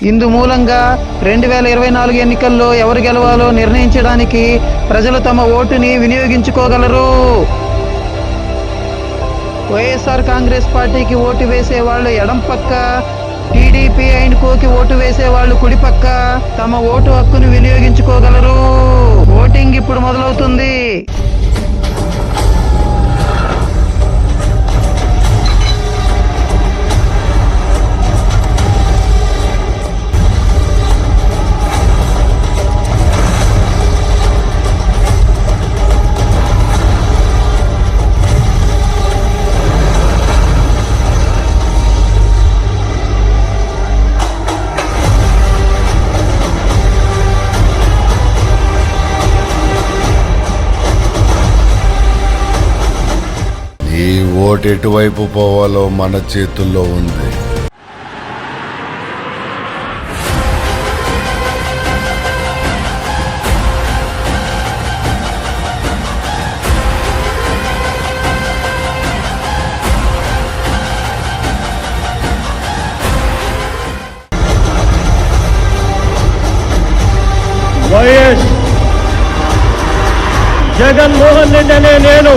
ఇందు మూలంగా 2024 ఎన్నికల్లో ఎవరు గెలవాలో నిర్ణయించడానికి ప్రజలు తమ ఓటుని వినియోగించుకోగలరు. వైఎస్ఆర్ కాంగ్రెస్ పార్టీకి ఓటు వేసే వాళ్ళు ఎడం పక్క, టీడీపీ అండ్ కోకి ఓటు వేసే వాళ్ళు కుడి పక్క తమ ఓటు హక్కును వినియోగించుకోగలరు. ఓటింగ్ ఇప్పుడు మొదలవుతుంది. ఈ ఓటు ఎటువైపు పోవాలో మన చేతుల్లో ఉంది. వైఎస్ జగన్మోహన్ రెడ్డి అనే నేను